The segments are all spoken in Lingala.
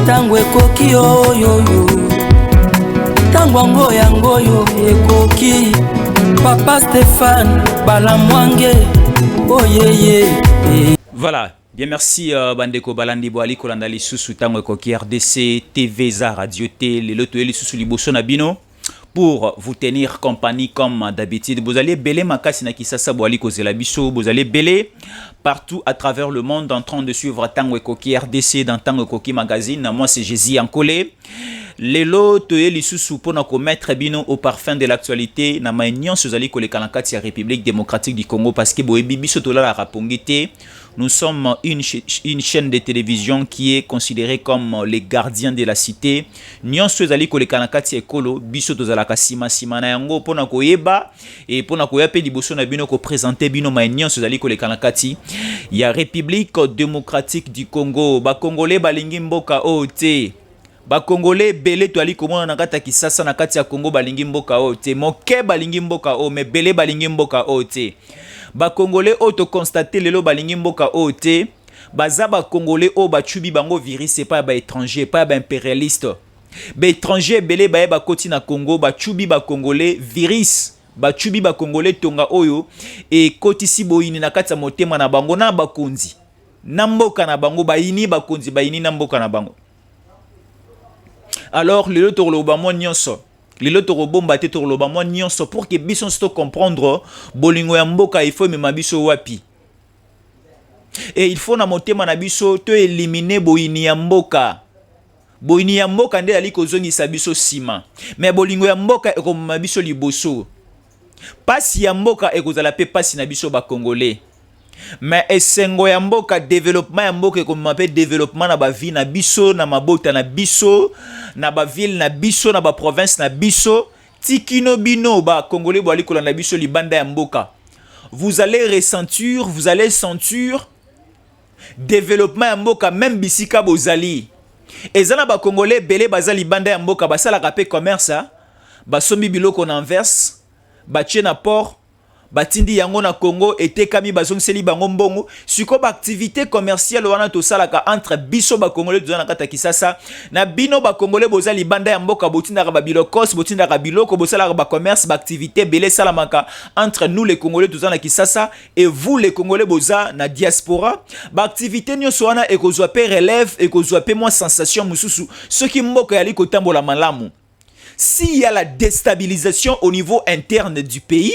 tango ekoki oyoyo tango yango yo ekoki Papa Stéphane Balamwange oyeye. Voilà. Bien, merci Bandeko Balandi Boali Kolanda Lisusu Tango Ekoki RDC TV za Radio T le loto Lisusu Liboso Nabino pour vous tenir compagnie comme d'habitude. Vous allez belé makasi na kisasa Boali Kozela Biso, vous allez belé partout à travers le monde en train de suivre Tango Ekoki RDC dans Tango Ekoki Magazine. Moi c'est Jésus Ankolé. Lelo toye lisusu pona ko mettre bino au parfum de l'actualité na maignan sozali ko le kalankati ya République démocratique du Congo parce que boyebi biso tola la rapongité. Nous sommes une chaîne de télévision qui est considérée comme les gardiens de la cité. Nyon sozali ko le kalankati ekolo biso tozala ka sima na yango pona ko yeba et pona ko yape liboso na bino ko présenter bino maignan sozali ko le kalankati ya République démocratique du Congo. Ba Congolais balingi mboka ote. Ba Congolais belé to ali komona na kata kisasa na kati ya Congo balingi mboka o te moke balingi mboka o me belé balingi mboka o te ba Congolais auto constater lelo balingi mboka o te baza ba Congolais o ba chubi bango virus c'est pas ba étranger pas ba impérialiste ba étranger belé ba koti na Congo ba chubi ba Congolais virus ba chubi ba Congolais tonga oyo e koti si boyini na kati ya motema na bango na bakonzi na mboka na bango bayini bakonzi bayini na mboka na bango. Alors, le loto robamo nyonso, le loto robomba te to robamo nyonso pour que biso sto comprendre bolingo ya mboka il faut mema biso wapi. Et il faut na motema na biso to éliminer boyini ya mboka. Boyini ya mboka nde ali kozongisa biso sima. Mais bolingo ya mboka ekomema biso liboso. Pasi ya mboka ekozala pe pasi na biso ba Congolais. Mais esengo ya mboka développement ya mboka comme m'appelle développement na ba vie na biso na mabota na biso na ba ville na biso na ba province na biso tikino bino ba Congolais bo alikola na biso libanda ya mboka. Vous allez ressentir développement ya mboka même bisika bozali. Ezana ba Congolais belé bazali banda ya mboka basala kapé commerce ba sombi biloko na Anvers ba tchena port batindi yango na Congo etekami bazongiseli bango mbongo siko ba activité commerciale wana to salaka entre biso ba Congolais tozana kata kisasa na bino ba Congolais bozali banda ya mboka botinda ba bilokos botinda ba biloko bosala ba commerce ba activité belé salamaka entre nous les Congolais tozana kisasa et vous les Congolais boza na diaspora ba activité nyonso wana ekozwa pe relève ekozwa pe moi sensation mususu ce qui mboka yali kotambola malamu. S'il y a la déstabilisation au niveau interne du pays,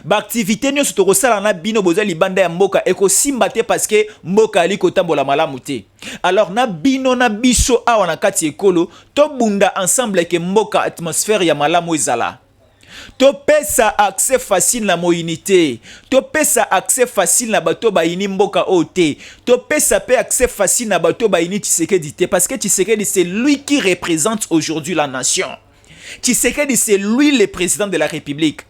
ba activité nyo soto kosala na bino bozali banda ya mboka eko simba te parce que mboka ali kotambola malamu te. Alors na bino na biso awa na kati ekolo to bunda ensemble ke mboka atmosphère ya malamu ezala. To pesa accès facile na moinité, to pesa accès facile na bato bayini mboka ote, to pesa pe accès facile na bato bayini Tshisekedi te parce que Tshisekedi c'est lui qui représente aujourd'hui la nation. Tshisekedi c'est lui le président de la République.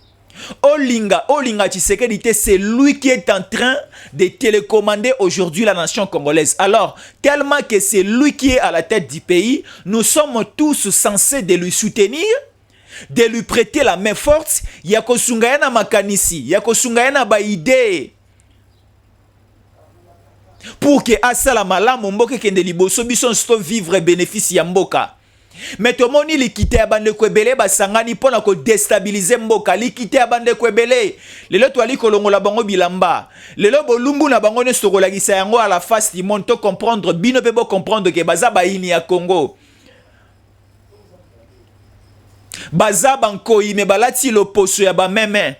Olinga Tshisekedi, c'est lui qui est en train de télécommander aujourd'hui la nation congolaise. Alors, tellement que c'est lui qui est à la tête du pays, nous sommes tous censés de lui soutenir, de lui prêter la main forte. Yako sungayana makanisi, yako sungayana ba idée. Pour que asala malamu mboka kende liboso bison sto vivre bénéfice ya mboka. Mais tout le monde likité à bande kwebele basangani pona ko déstabiliser mboka likité à bande kwebele lelo to ali kolongo la bango bilamba lelo bolumbu na bango ne sokolagisa yango à la face du monde to comprendre bino pe bo comprendre que baza baini ya Congo baza banko ime balati loposo ya ba meme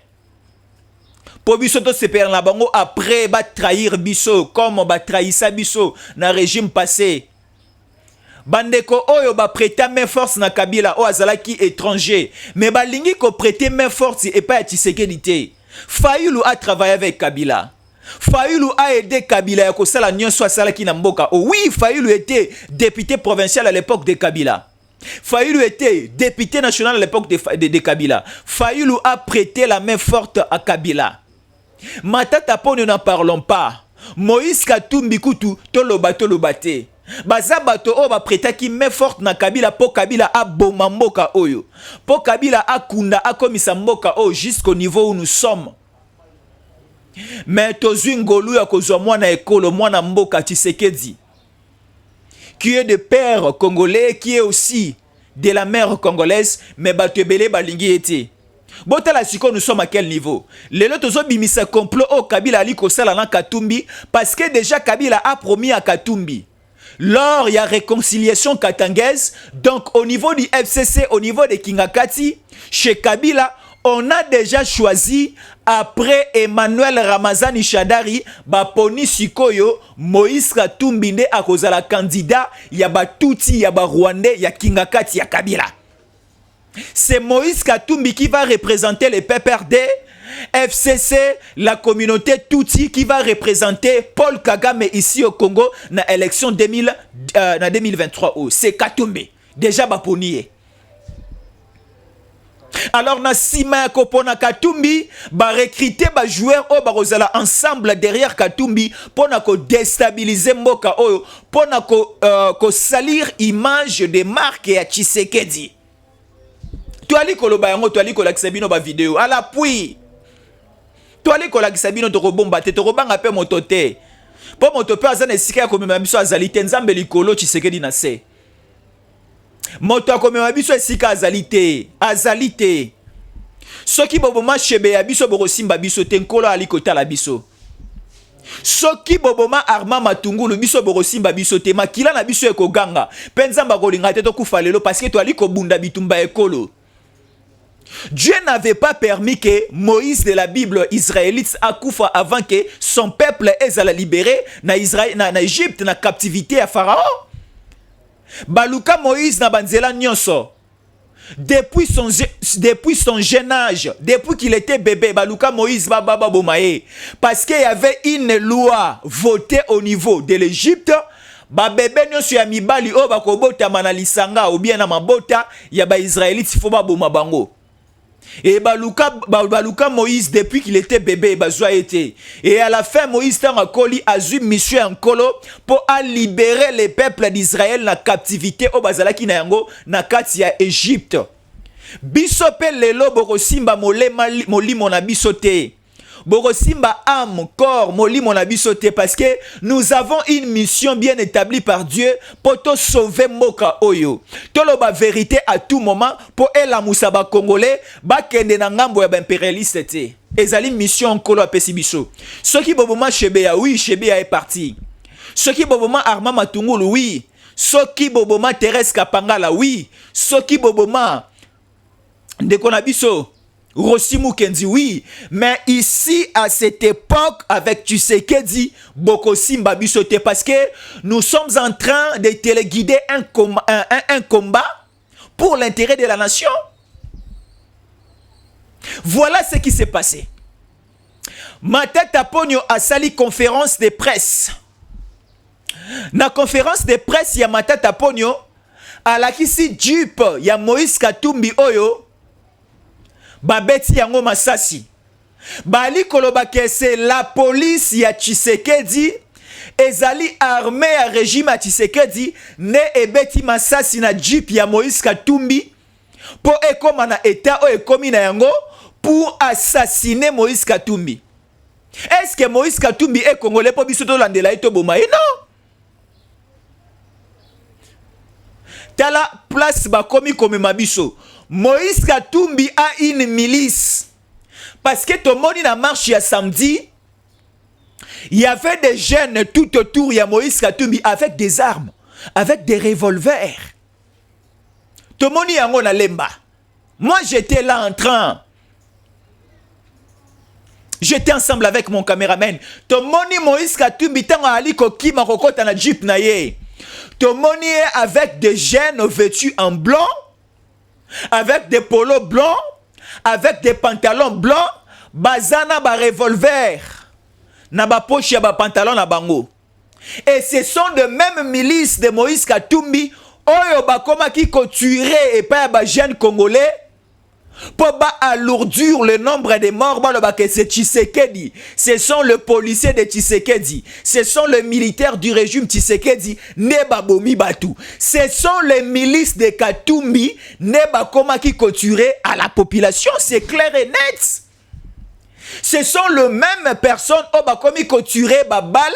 po biso to se perdre na bango après ba trahir biso comme ba trahissa biso na régime passé. Bandeko oyo ba prêter main force na Kabila o azalaki étranger mais balingi ko prêter main force et pas Tshisekedi te. Fayulu a travaillé avec Kabila. Fayulu a aidé Kabila ya ko sala nyonso asala ki na mboka. Oh oui, Fayulu était député provincial à l'époque de Kabila. Fayulu était député national à l'époque de Kabila. Fayulu a prêté la main forte à Kabila. Matata po nous n'en parlons pas. Moïse Katumbi Kutu tolobate. Baza bato o ba prêta ki main forte na Kabila po Kabila a boma mboka oyo. Po Kabila a kunda a komisa mboka o jusqu'au niveau où nous sommes. Mais tozwi ngolu ya kozwa mwana ekolo mwana mboka Tshisekedi. qui est de père congolais, qui est aussi de la mère congolaise, mais batebele balingi ete. Botala siko, nous sommes à quel niveau? Les autres bimisa complot au Kabila ali kosala na Katumbi, parce que déjà Kabila a promis à Katumbi. Lors il y a réconciliation katangaise, donc au niveau du FCC, au niveau de Kingakati, chez Kabila, on a déjà choisi, après Emmanuel Ramazani Shadari, Baponi Sikoyo, Moïse Katumbi nde akozala candidat, ya Batuti, ya Rwandais, ya Kingakati, ya Kabila. C'est Moïse Katumbi qui va représenter les PPRD, FCC, la communauté Tutsi qui va représenter Paul Kagame ici au Congo dans l'élection 2023. C'est Katumbi. Déjà Baponié. Alors na sima kopona Katumbi ba recruter ba joueur o ba rozala ensemble derrière Katumbi pona ko déstabiliser mboka oyo pona ko salir image de marque ya Tshisekedi. Toali koloba yango toali kolakisa bino ba vidéo à l'appui. Toali kolakisa bino to robomba te to robanga pe moto te. Po moto pe azana esika ko mema biso azali te nzambe likolo Tshisekedi na se. Moto akomema biso esika azali te. Soki boboma chebe ya biso borosimba biso te nkolo ali kotala biso. Soki boboma Arma Matungulu biso borosimba biso te makila na biso ekoganga penzamba kolinga te to kufa lelo parce que to ali kobunda bitumba ekolo. Dieu n'avait pas permis que Moïse de la Bible israélite akufa avant que son peuple ait la libéré na Israël na Égypte na captivité à Pharaon. Baluka Moïse na banzela nyonso. Depuis son jeune âge, depuis qu'il était bébé, Baluka Moïse baba bomaye. Parce qu'il y avait une loi votée au niveau de l'Égypte. Ba bébé nyonso ya mibali o bakobota manalisanga ou bien na mabota ya ba israélite fo ba boma bango. Et Baluka Moïse, depuis qu'il était bébé, et à la fin, Moïse a eu mission en colo pour libérer les peuples d'Israël de la captivité au Bazalaki Nayango, na Katia Égypte. Bisope lelo borosimba moli mon abisote. Borosimba âme, corps, moli mon abisote, parce que nous avons une mission bien établie par Dieu pour te sauver Moka Oyo. Toloba vérité à tout moment pour la Moussaba Congolais, bakende na ngambo ya impérialiste te. Ezali mission en kolo apesi biso. Ce qui boboma Chebea, oui, Chebea est parti. Ce qui boboma Arma Matungulu, oui. Ce qui boboma Thérèse Kapangala, oui. Ce qui boboma Ndekonabiso Rosimu Kendi, oui, mais ici, à cette époque, avec Tshisekedi, Bokosimba Bisote, parce que nous sommes en train de téléguider un combat pour l'intérêt de la nation. Voilà ce qui s'est passé. Matata Ponyo a sali conférence de presse. Na conférence de presse, ya Matata Ponyo, à la kisi Jupe, ya Moïse Katumbi Oyo, babeti yango masasi. Bali koloba ke c'est la police ya Tshisekedi ezali armée ya régime ya Tshisekedi ne ebeti masasi na jeep ya Moïse Katumbi po ekoma na état o ekomi na yango pour assassiner Moïse Katumbi. Est-ce que Moïse Katumbi est congolais po biso to landela ito boma? Non. Tala place bakomi komema biso. Moïse Katumbi a une milice. Parce que tout le monde dans marche il y a samedi, il y avait des jeunes tout autour, il y a Moïse Katumbi avec des armes, avec des revolvers. Tout le monde y a un lemba. Moi j'étais là en train. J'étais ensemble avec mon caméraman. Tout le monde Moïse Katumbi tant ali koki makokota na jeep na ye. Tout le monde avec des jeunes vêtus en blanc, avec des polos blancs, avec des pantalons blancs, bazana ba revolver, na ba poche ya ba pantalon na bango. Et ce sont de mêmes milices de Moïse Katumbi, oyo ba koma ki ko tuer et pas ba jeunes congolais, pour ba alourdir le nombre de morts, ba ba que c'est Tshisekedi. Ce sont les policiers de Tshisekedi. Ce sont les militaires du régime Tshisekedi. Neba bomi batu. Ce sont les milices de Katumbi. Neba koma ki koturé à la population. C'est clair et net. Ce sont les mêmes personnes. Oba komi koturé ba balle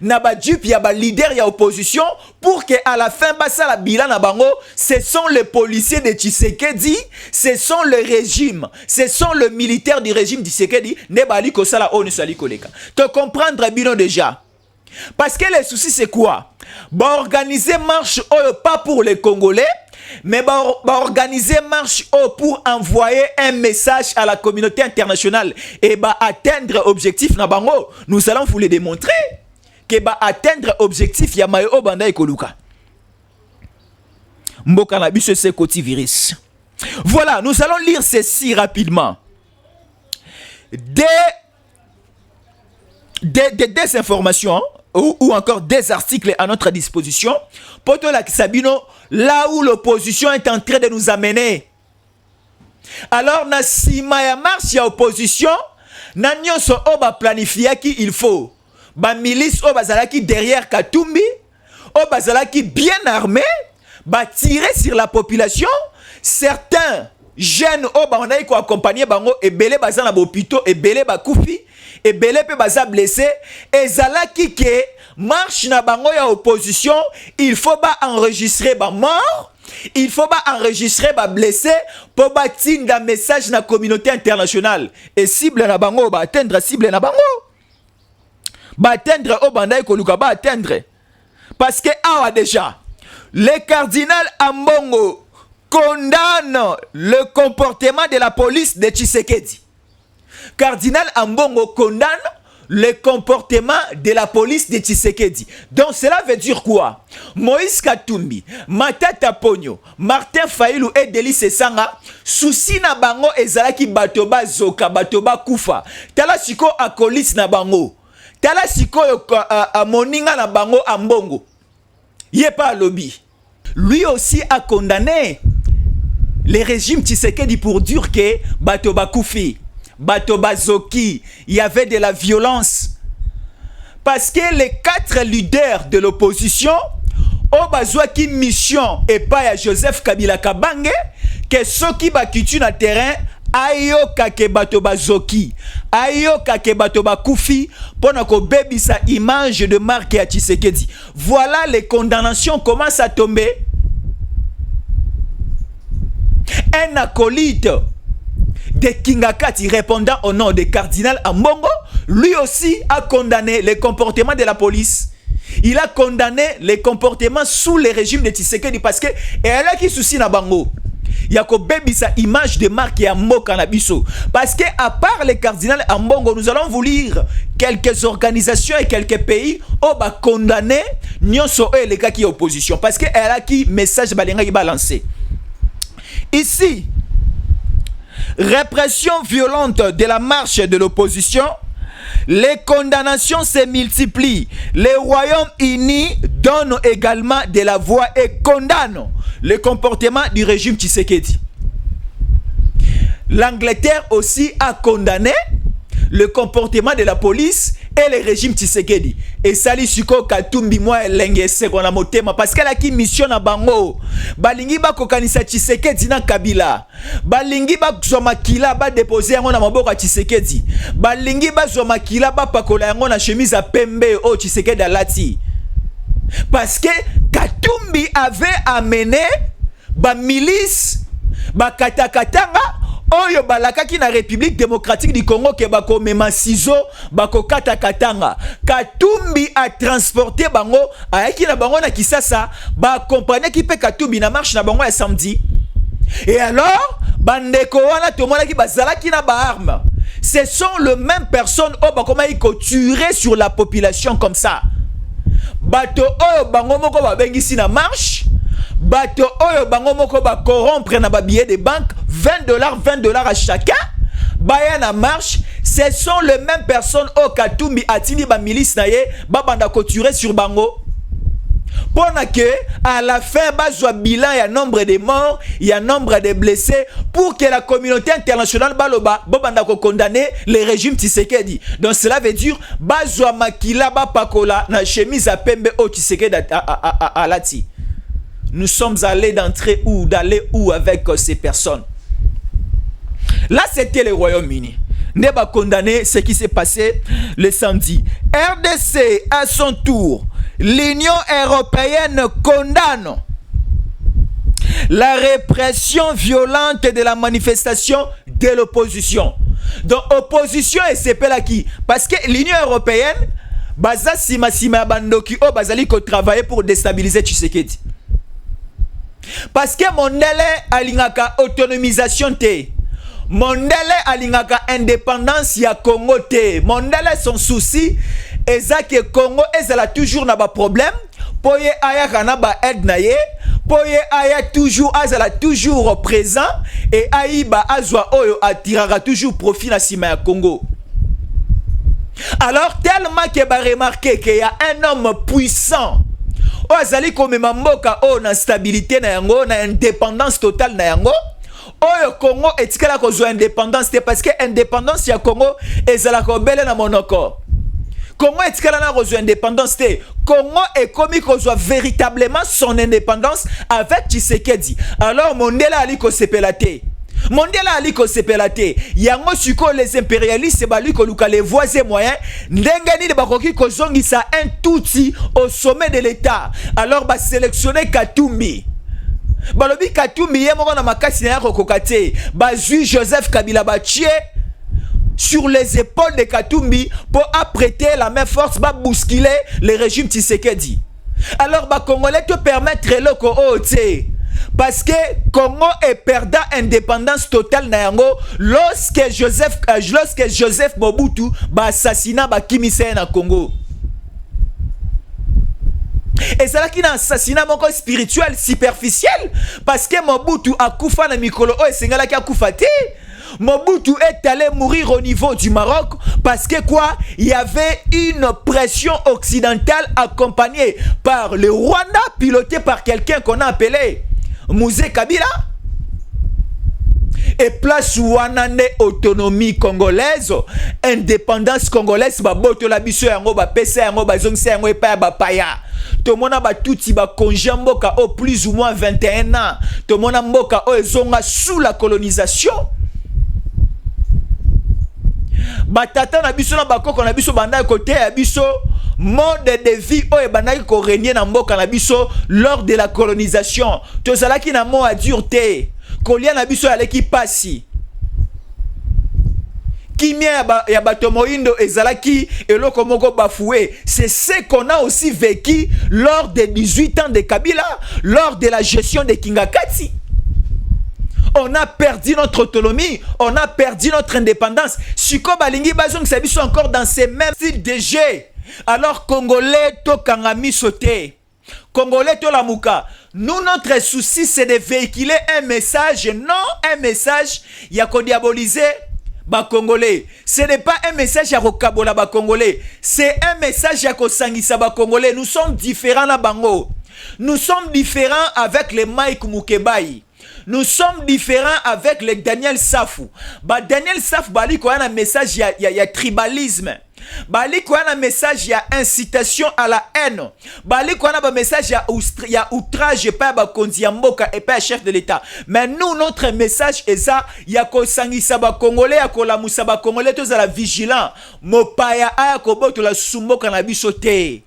na ba dupe ya ba leader ya opposition pour que à la fin basa la bilan na bango, ce sont les policiers de Tshisekedi, ce sont le régime, ce sont le militaire du régime Tshisekedi ne bali ko sala onu sali koleka. Te comprendre bino déjà. Parce que le souci c'est quoi? Ba organiser marche pas pour les Congolais, mais va organiser marche pour envoyer un message à la communauté internationale et va atteindre objectif na bango. Nous allons vous le démontrer que va atteindre objectif ya mayo banda ekoluka. Mboka na biso c'est côté virus. Voilà, nous allons lire ceci rapidement. Des informations ou encore des articles à notre disposition pour la Sabino là où l'opposition est en train de nous amener. Alors na sima ya marche ya opposition na nyonso oba planifié qui il faut ba milice oba zalaki derrière Katumbi oba zalaki bien armé ba tirer sur la population. Certains jeunes oba on a ko accompagner bango et belé bazana ba hôpitaux et belé ba kufi et belé pe baza blessé et zalaki ke marche na bango ya opposition, il faut pas enregistrer ba mort, il faut pas enregistrer ba blessé pour bâtir un message na communauté internationale et cible na bango ba atteindre cible na bango ba atteindre au banda ekoluka ba atteindre parce que awa déjà le cardinal Ambongo condamne le comportement de la police de Tshisekedi. Cardinal Ambongo condamne le comportement de la police de Tshisekedi. Donc cela veut dire quoi? Moïse Katumbi, Matata Ponyo, Martin Fayulu et Delis Sanga, souci na bango ezalaki batoba zoka, batoba kufa. Tala siko akolis na bango. Tala siko moninga na bango Ambongo. Yepa lobby. Lui aussi a condamné le régime Tshisekedi pour dire que batoba kufi. Batoba Zoki, il y avait de la violence. Parce que les 4 leaders de l'opposition ont besoin d'une mission et pas à Joseph Kabila Kabange que ceux qui battent na terrain ayo kake batoba Zoki, ayo kake batoba Kufi pour na ko baby sa image de marque à Tshisekedi. Voilà les condamnations commencent à tomber. Un acolyte de Kingakati répondant au nom de cardinal Ambongo, lui aussi a condamné les comportements de la police. Il a condamné les comportements sous le régime de Tshisekedi parce que elle a qui souci na bango. Yako baby sa image de marque ya mboka na biso. Parce que à part le cardinal Ambongo, nous allons vous lire quelques organisations et quelques pays au ba condamné nyonso et les gars qui opposition parce que elle a qui message balenga qui balancer. Ici répression violente de la marche de l'opposition, les condamnations se multiplient. Le Royaume-Uni donne également de la voix et condamne le comportement du régime Tshisekedi. L'Angleterre aussi a condamné le comportement de la police et le régime Tshisekedi. Et sali suko Katumbi moi lenge sekona motema parce qu'elle a qui mission na bango. Balingi ba kokanisa Tshisekedi na Kabila. Balingi ba zoma kila ba déposer yango na maboko ya Tshisekedi. Balingi ba zoma kila ba pakola yango na chemise à pembe o Tshisekedi alati. Parce que Katumbi avait amené ba milice ba katakatanga oyo balakaki na République démocratique du Congo ke bako mema sizo bako kata katanga. Katumbi a transporté bango ayaki na bango na Kisasa ba accompagner ki pe Katumbi na marche na bango ya samedi. Et alors bandeko wana tomona ki bazalaki na ba arme. Ce sont les mêmes personnes au bakoma iko tuer sur la population comme ça. Bato oyo bango moko ba bengisi na marche. Bato oyo bango moko ba corrompre na ba billet de banque $20 à chacun. Baya na marche, ce sont les mêmes personnes au Katumbi atini ba milice na ye ba banda couturer sur bango. Pour que à la fin bazwa bilan il y a nombre de morts, il y a nombre de blessés pour que la communauté internationale baloba banda ko condamner le régime Tshisekedi. Donc cela veut dire bazwa makila ba pakola na chemise à pembe au Tshisekedi à lati. Nous sommes allés d'entrer où, d'aller où avec ces personnes. Là, c'était le Royaume-Uni. N'est pas condamné ce qui s'est passé le samedi. RDC, à son tour, l'Union européenne condamne la répression violente de la manifestation de l'opposition. Donc, opposition et c'est là qui? Parce que l'Union européenne, baza sima bandoki o bazali ko travailler pour déstabiliser Tshisekedi. Parce que Mondele alingaka autonomisation te. Mondele alingaka indépendance ya Congo te. Mondele son souci eza que Congo ezala toujours na ba problème. Poye aya kana ba aide na ye. Poye aya toujours azala toujours présent et aïba azwa oyo atirara toujours profit na sima ya Congo. Alors tellement que ba remarquer qu'il y a un homme puissant o azali comme mboka o na stabilité na yango na indépendance totale na yango oyo Congo etikala kozwa indépendance te parce que indépendance ya Congo ezala ko bele na monoko. Congo etikala na kozwa indépendance te. Congo est comme kozwa véritablement son indépendance avec Tshisekedi. Alors Mondela ali ko sepela te. Mondela ali ko sepela te. Yango suko les impérialistes bali ko luka les voies et moyens ndengani de bakoki ko zongisa un touti au sommet de l'état. Alors ba sélectionner Katumbi. Balobi Katumbi ye moko na makasi na ko kokate. Ba Zui Joseph Kabila Bachie sur les épaules de Katumbi pour apprêter la main force ba bousculer le régime Tshisekedi. Alors ba Congolais te permettre le ko ote. Parce que Congo est perdant indépendance totale na yango lorsque Joseph Mobutu ba assassina ba kimise na Congo. Et c'est là qu'il y a un assassinat spirituel superficiel parce que Mobutu a koufa na mikolo o esengala ki a koufa te. Mobutu est allé mourir au niveau du Maroc parce que quoi? Il y avait une pression occidentale accompagnée par le Rwanda, piloté par quelqu'un qu'on a appelé Mouzé Kabila. Et place Wanane autonomie congolaise, indépendance congolaise, ba boto la biso yango ba pesa yango ba zongisa yango epa ba paya. Tomona ba tuti ba konja mboka au plus ou moins 21 ans. Tomona mboka o ezonga sous la colonisation. Batata na biso na bakoko na biso banda côté ya biso mode de vie o ebandaki ko régner na mboka na biso lors de la colonisation. Tozalaki na mo a dureté. Kolia na biso aleki pasi. Kimia ya bato moindo ezalaki eloko moko bafoué. C'est ce qu'on a aussi vécu lors des 18 ans de Kabila, lors de la gestion de Kingakati. On a perdu notre autonomie, on a perdu notre indépendance. Siko balingi bazong sabiso encore dans ces mêmes styles de jeu. Alors Congolais to kangami sauté. Congolais to lamuka. Nous notre souci c'est de véhiculer un message, non un message yako diaboliser ba Congolais. Ce n'est pas un message yako kabola ba Congolais. C'est un message yako sangisa ba Congolais. Nous sommes différents na bango. Nous sommes différents avec les Mike Mukebai. Nous sommes différents avec le Daniel Safou. Ba Daniel Safou bali ko un message ya tribalisme. Bali ko un message ya incitation à la haine. Bali ko un message ya outrage pa ba konzi ya mboka et pas chef de l'état. Mais nous notre message est ça ya ko sangisa ba Congolais ya ko lamusa ba Congolais to za la vigilant. Mopaya aya ko boto la sumboka na biso te.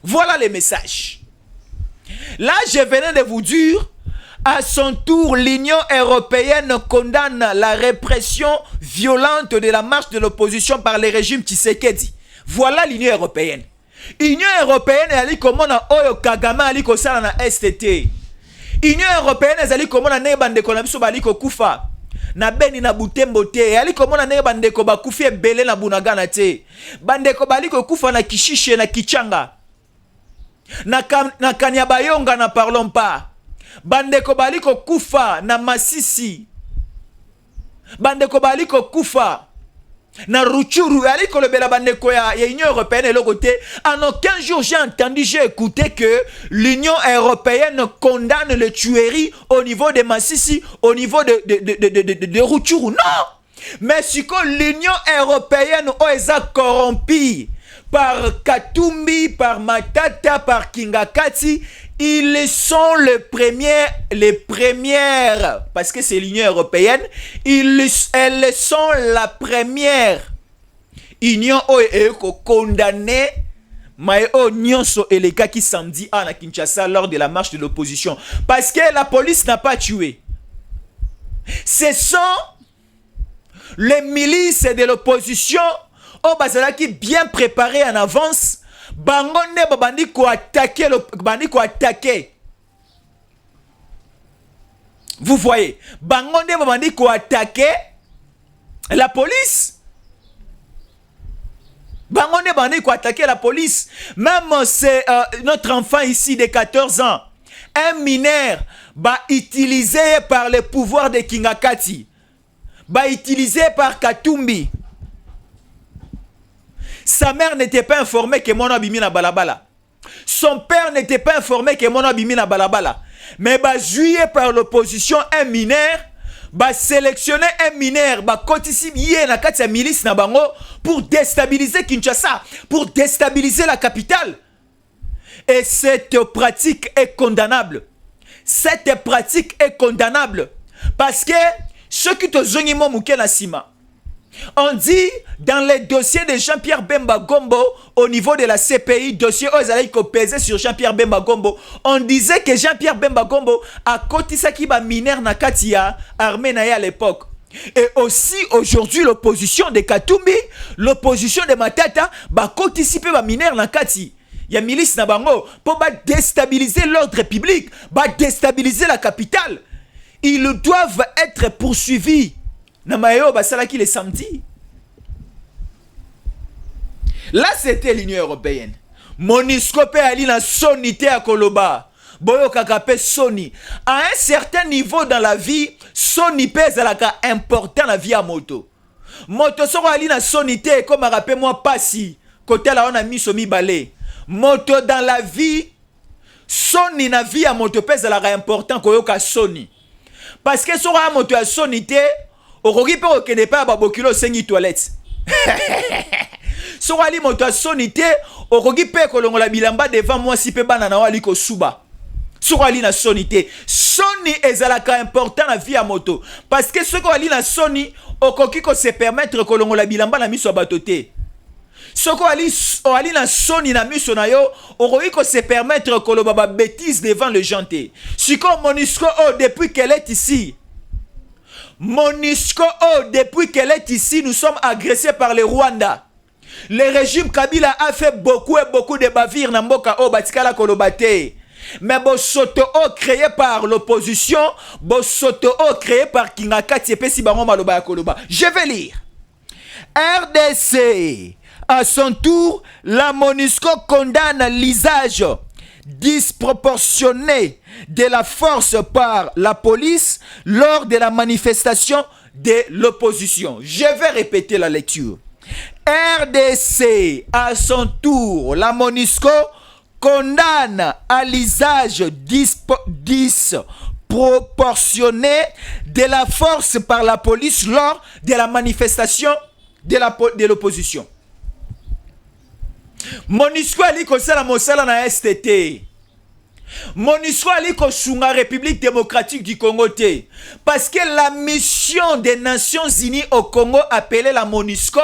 Voilà les messages. Là je venais de vous dire. À son tour, l'Union européenne condamne la répression violente de la marche de l'opposition par le régime Tshisekedi. Voilà l'Union européenne. L'Union européenne est allée comme on a Oyo Kagame allé comme ça na STT. L'Union européenne est allée comme on a nebande konabiso bali ko kufa. Na beni na butembo te. Allé comme on a nebande ko bakufi belé na bunagana te. Bande ko bali ko kufa na Kishishe na Kichanga. Na Kanyabayonga na parlons pas. Bandeko baliko kufa na Masisi. Bandeko baliko kufa na Ruchuru. Aliko le bela bandeko ya Union européenne et le côté. En aucun jour j'ai écouté que l'Union européenne condamne le tuerie au niveau de Masisi, au niveau de Ruchuru. Non! Mais si l'Union européenne est corrompue par Katumbi, par Matata, par Kingakati, ils sont les premières, parce que c'est l'Union européenne, elles sont la première union oyo ko condamné mais nyonso eleka qui samedi à Kinshasa lors de la marche de l'opposition parce que la police n'a pas tué. Ce sont les milices de l'opposition au bazalaki bien préparés en avance. Bangonde babandi ko attaquer le bandi ko attaquer. Vous voyez, bangonde babandi ko attaquer la police. Bangonde bandi ko attaquer la police. Même c'est notre enfant ici de 14 ans, un mineur utilisé par le pouvoir de Kingakati, utilisé par Katumbi. Sa mère n'était pas informée que mon abimi na balabala. Son père n'était pas informé que mon abimi na balabala. Mais joué par l'opposition un mineur, sélectionner un mineur, kotisi yé na kati ya milice na bango pour déstabiliser Kinshasa, pour déstabiliser la capitale. Et cette pratique est condamnable. Cette pratique est condamnable parce que ceux qui te zonimo mouké na sima. On dit dans les dossiers de Jean-Pierre Bemba Gombo au niveau de la CPI, dossier Ozalaï qui pesait sur Jean-Pierre Bemba Gombo, on disait que Jean-Pierre Bemba Gombo a kotisa ki ba mineur na katia armée na à l'époque. Et aussi aujourd'hui l'opposition de Katumbi, l'opposition de Matata ba kotisi pe ba mineur na kati. Ya milice na bango pour déstabiliser l'ordre public, déstabiliser la capitale. Ils doivent être poursuivis. Namayo basalaki le samedi. Là c'était l'Union européenne. Monusco pe ali na sonité à Koloba. Boyo kakape soni. À un certain niveau dans la vie, soni pe zalaka important la vie à moto. Moto soko ali na sonité comme rappelle moi pasi. Côté là on a mis somi balé. Moto dans la vie, soni na vie à moto pe zalaka important koyoka soni. Parce que soko moto a sonité okoki pe okende pa babokilo sengi toilette. Soko ali moto a sonité okoki pe kolongola bilamba devant moi si pe bana na wali ko suba. Soko ali na sonité. Soni ezalaka important na vie à moto parce que soko ali na soni okoki ko se permettre kolongola bilamba na miso batoté. Soko ali na soni na miso na yo okoki ko se permettre koloba ba bêtise devant le janté. Siko Monusco depuis qu'elle est ici. Monusco depuis qu'elle est ici, nous sommes agressés par le Rwanda. Le régime Kabila a fait beaucoup de bavires na mboka batikala kolobate. Mais Bosoto créé par l'opposition, Bosoto créé par Kingakati epesi bango maloba ya koloba. Je vais lire. RDC, à son tour, la Monusco condamne l'usage disproportionné de la force par la police lors de la manifestation de l'opposition. Je vais répéter la lecture. RDC, à son tour, la Monusco condamne à l'usage disproportionné de la force par la police lors de la manifestation de l'opposition. Monusco ali kosala mosala na STT. Monusco ali kosunga République démocratique du Congo te. Parce que la mission des Nations Unies au Congo appelée la Monusco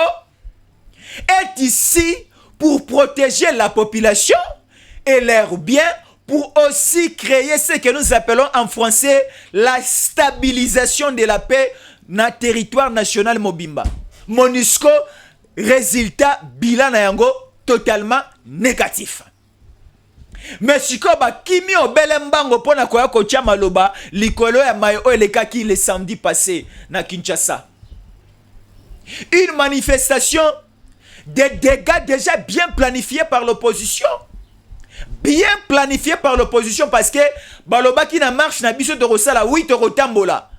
est ici pour protéger la population et leurs biens, pour aussi créer ce que nous appelons en français la stabilisation de la paix na territoire national Mobimba. Monusco, résultat bilan na yango totalement négatif. Mais si kimi obelembango pona koya kotia maloba likolo ya mayo elekaki le samedi passé na Kinshasa. Une manifestation de dégâts déjà bien planifiés par l'opposition. Bien planifié par l'opposition parce que baloba qui na marche na biso de rosala 8 rotambola.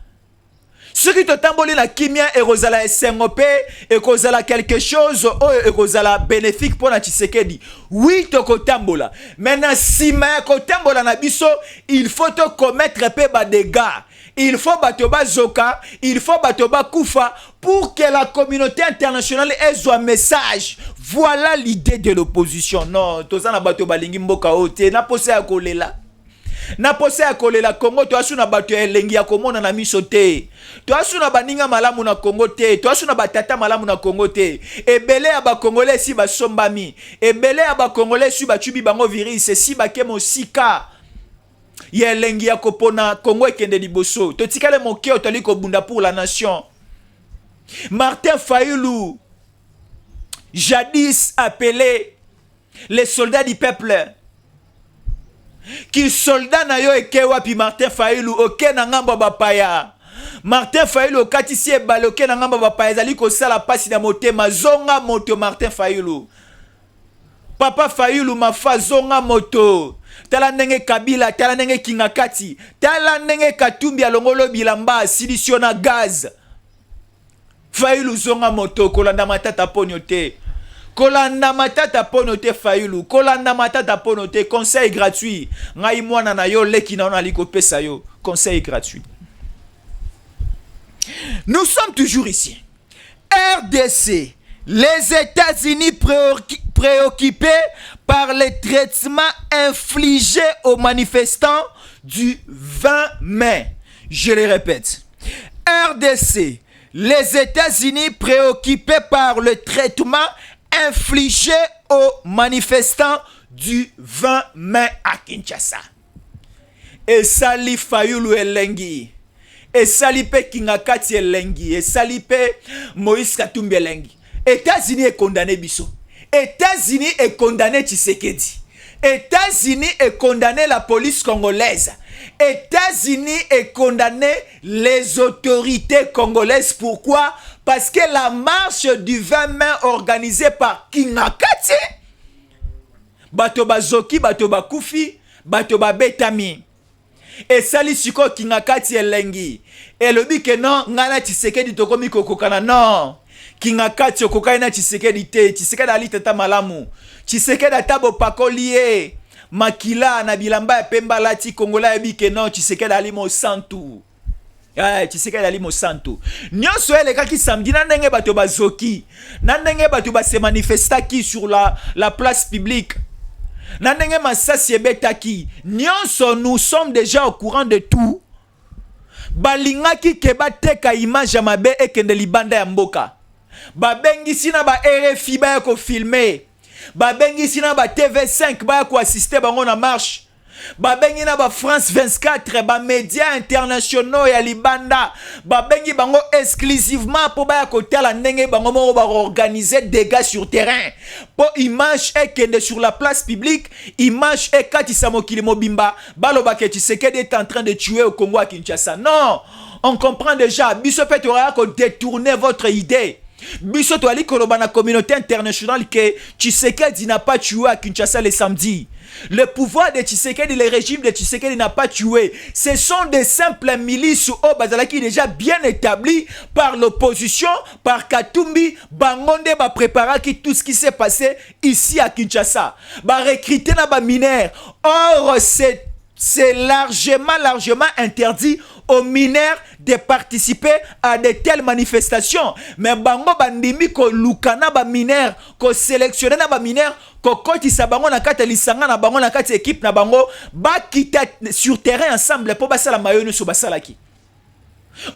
Ce qui te tamboli na kimia et rosala SNOP et kozala quelque chose et kozala bénéfique pour na Tshisekedi. Oui to kotambola. Maintenant si ma kotambola na biso, il faut te commettre pe ba dégâts. Il faut batoba zoka, il faut batoba kufa pour que la communauté internationale ait un message. Voilà l'idée de l'opposition. Non, tozana batoba lingi mboka ote na posé à kolela. na pose ya kolela Congo to asu na bato ya elengi ya komona na miso te to asu na baninga malamu na Congo te to asu na batata malamu na Congo te ebele ya ba Congolais si basombami ebele ya ba Congolais si bachubi bango virus si bakemo sika ya elengi ya kopona Congo ekende liboso to tikale moke otali kobunda pour la nation. Martin Fayulu jadis appelé les soldats du peuple. Qui soldat na yo eke wapi Martin Fayulu oke na ngamba bapaya. Martin Fayulu okatisi ebale oke na ngamba bapaya ezali kosala pasi na motema zonga moto Martin Fayulu. Papa Fayulu mafa zonga moto. Tala ndenge Kabila, tala ndenge Kingakati, tala ndenge Katumbi alongolo bilamba silisiona gaz. Fayulu zonga moto kolanda matata ponyo te. Kolanda matata pono te Fayulu, kolanda matata pono te, conseil gratuit. Ngai mwana na yo leki na ona liko pesa yo, conseil gratuit. Nous sommes toujours ici. RDC, les États-Unis préoccupés par les traitements infligés aux manifestants du 20 mai. Je le répète. RDC, les États-Unis préoccupés par le traitement infligé aux manifestants du 20 mai à Kinshasa. Et sali Fayulu elengi. Et sali pe Kingakati elengi. Et sali pe Moïse Katumbi elengi. États-Unis est condamné biso. États-Unis est condamné Tshisekedi. États-Unis est condamné la police congolaise. États-Unis est condamné les autorités congolaises. Pourquoi? Parce que la marche du 20 mai organisée par Kingakati, bato bazoki, bato bakufi, bato babetami. Et sali siko Kingakati elengi. Et le dit que non, ngana Tshisekedi tokomi kokokana non. Kingakati okokana na Tshisekedi te, Tshisekedi ali tata malamu. Tshisekedi atabo pakolie. Makila na bilamba pemba lati Kongola ebi que non Tshisekedi ali mo santu. Tshisekedi ali mo santu. Nyonso eleka ki samedi na ndenge bato bazoki. Na ndenge bato ba se manifestaki sur la place publique. Na ndenge masasi ebetaki. Nyonso nous sommes déjà au courant de tout. Balingaki keba teka image mabe ekende libanda ya mboka. Babengisi na ba RFI ba ko filmer. Babengisi na ba TV5 ba ko assister bango na marche. Babengi na ba France 24 ba médias internationaux ya libanda. Babengi bango exclusivement pour ba ko tala ndenge bango mo ba organiser dégâts sur terrain. Pour image ekende sur la place publique, image ekatisa mokili mobimba, baloba ke Tshisekedi est en train de tuer au Congo à Kinshasa. Non, on comprend déjà, biso peut détourner votre idée. Biso to ali koloba na communauté internationale que Tshisekedi n'a pas tué à Kinshasa le samedi. Le pouvoir de Tshisekedi, le régime de Tshisekedi n'a pas tué. Ce sont des simples milices au Bazalaki déjà bien établis par l'opposition, par Katumbi, Bangonde, ba préparaki tout ce qui s'est passé ici à Kinshasa. Ba recruter na ba mineurs. Or c'est largement interdit aux mineurs de participer à de telles manifestations. Mais bango bandimi ko lukana ba mineurs, ko sélectionner na ba mineurs, ko kotisa bango na kati lisanga na bango na kati équipe na bango, ba kita sur terrain ensemble pour basala mayone so basalaki.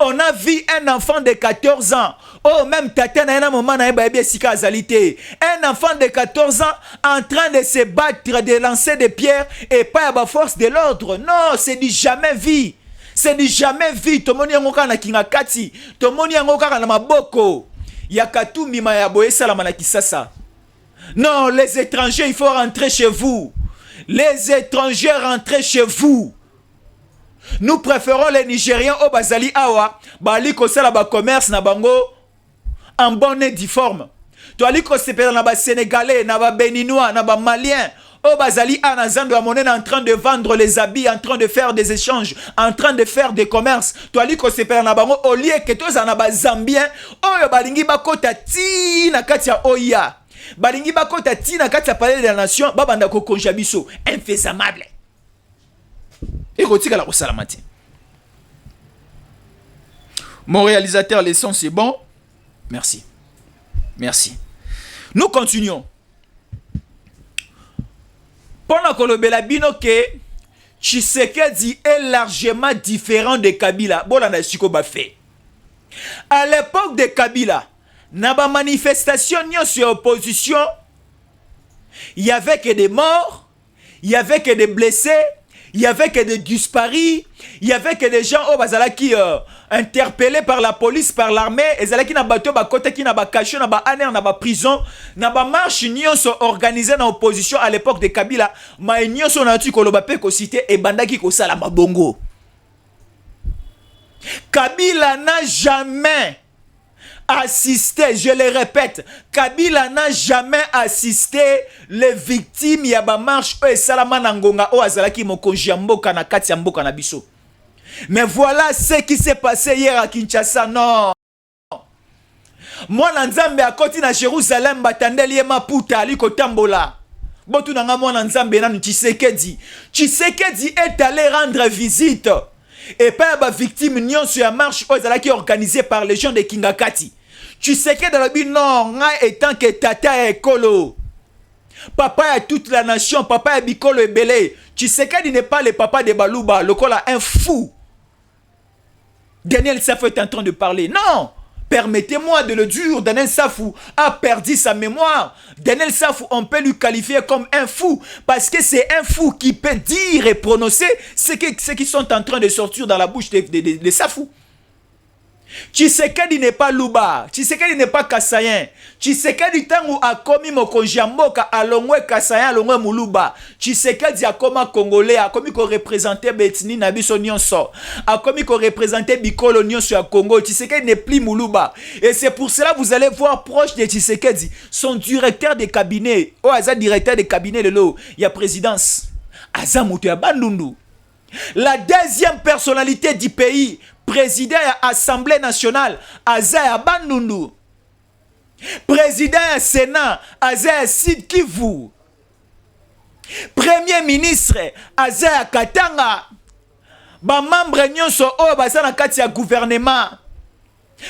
On a vu un enfant de 14 ans. Oh, même tata na un moment na ba sika azalité. Un enfant de 14 ans en train de se battre, de lancer des pierres et pas à la force de l'ordre. Non, c'est du jamais vu. C'est du jamais vu. Tomoni yangoka na Kingakati. Tomoni yangoka na maboko. Yakatu ma ya boye salama na Kisasa. Non, les étrangers, il faut rentrer chez vous. Les étrangers, rentrez chez vous. Nous préférons les Nigériens au Bazali Awa. Bali kosala ba commerce na bango en bonne et due forme. To ali kosepela na ba Sénégalais, na ba Béninois, na ba Maliens. Au Bazali Anazando Amonen en train de vendre les habits, en train de faire des échanges, en train de faire des commerces. To ali kosepela na bango au lieu que to za na ba Zambien. Oyo balingi bakota ti na kati ya Oya. Balingi bakota ti na kati ya palais de la nation. Babanda ko konjabiso infaisable. Et Rotika la Rosalamati. Mon réalisateur, les sons, c'est bon. Merci. Merci. Nous continuons. Pendant que le Belabino que Tshisekedi est largement différent de Kabila. Bolanda siko ba fait. À l'époque de Kabila, na ba manifestation sur opposition, il y avait que des morts, il y avait que des blessés, il y avait que des disparus, il y avait que des gens qui interpellés par la police, par l'armée, et qui na bateau ba côté qui na ba caché na ba aner na ba prison, na ba marche nyonso organisée dans opposition à l'époque de Kabila, ma nyonso na tu koloba pe ko cité et bandaki ko sala mabongo. Kabila n'a jamais assisté, je le répète, Kabila n'a jamais assisté les victimes yaba marche et salama nangonga o azalaki mokonji mboka na kati ya mboka na biso. Mais voilà ce qui s'est passé hier à Kinshasa. Non. Mwana nzambe akoti na Jérusalem batandeli ye maputa aliko tambola. Botu nanga mwana nzambe nanu Tshisekedi. Tshisekedi est allé rendre visite. Et pas ba victime nyonso ya marche ozalaki organisée par les gens de Kingakati. Tshisekedi dans le but non, nga étant que tata ekolo. Papa est toute la nation, papa est bikolo ebele. Tshisekedi n'est pas le papa de Baluba, le kola un fou. Daniel Safou est en train de parler. Non, permettez-moi de le dire, Daniel Safou a perdu sa mémoire. Daniel Safou, on peut lui qualifier comme un fou, parce que c'est un fou qui peut dire et prononcer ce qui sont en train de sortir dans la bouche de Safou. Tshisekedi n'est pas Luba, Tshisekedi n'est pas Kassayen. Tshisekedi tangu akomi mokonji mboka alongwe Kassayen alongwe Muluba. Tshisekedi akoma Congolais, akomi ko représenter betini na biso nyonso. Akomi ko représenter bikolo nyonso ya Congo. Tshisekedi n'est plus Muluba. Et c'est pour cela vous allez voir proche de Tshisekedi son directeur de cabinet, aza directeur de cabinet lelo ya présidence. Aza muto ya Bandundu. La deuxième personnalité du pays, président de l'Assemblée nationale, Azaya Bandundu. Président du Sénat, Azaya Sid Kivu. Premier ministre, Azaya Katanga. Ba membre nyonso o basana kati ya gouvernement.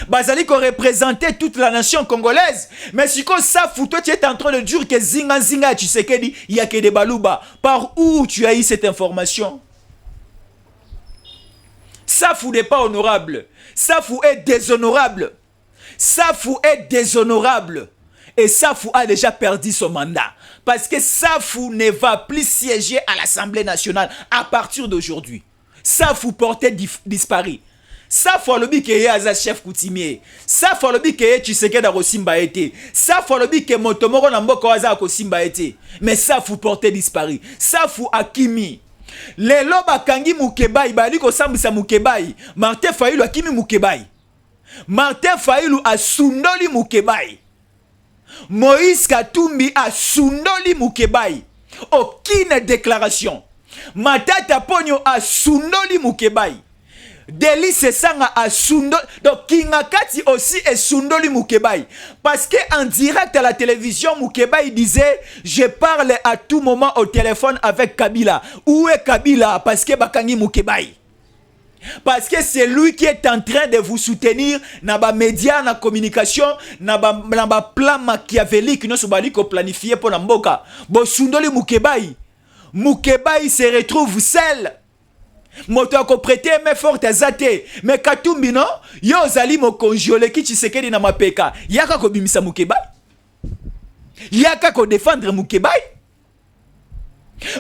Bazali ko représenter toute la nation congolaise. Mais si comme ça, toi tu es en train de dire que Zinga Zinga Tshisekedi, il y a que des Baluba. Par où tu as eu cette information? Safou n'est pas honorable. Safou est déshonorable. Safou est déshonorable. Et Safou a déjà perdu son mandat. Parce que Safou ne va plus siéger à l'Assemblée nationale à partir d'aujourd'hui. Safou portait disparu. Safou a l'obi que Yaza chef coutumier. Safou a l'obi que Tshisekedi a Rosimba été. Safou a l'obi que Motomoro Namboka Waza a Rosimba été. Mais Safou portait disparu. Safou a Kimi. Lelo bakangi Mukebai bali ko sambisa Mukebai. Martin Fayulu akimi Mukebai. Martin Fayulu asundoli Mukebai. Moïse Katumbi asundoli Mukebai. Aucune déclaration. Matata Ponyo asundoli Mukebai. Délice Sanga asundoli. Donc Kingakati aussi est sundoli Mukebai. Parce que en direct à la télévision, Mukebai disait je parle à tout moment au téléphone avec Kabila. Où est Kabila? Parce que Bakangi Mukebai. Parce que c'est lui qui est en train de vous soutenir dans les médias, dans la communication, dans le plan machiavélique nous sommes planifié pour Namboka. Bon sundoli Mukebai. Mukebai se retrouve seul. Moto a prêté mais forte azate mais Katumbi non yo zali mo konjole ki Tshisekedi na mapeka yaka ko bimisa Mukebai yaka ko défendre Mukebai.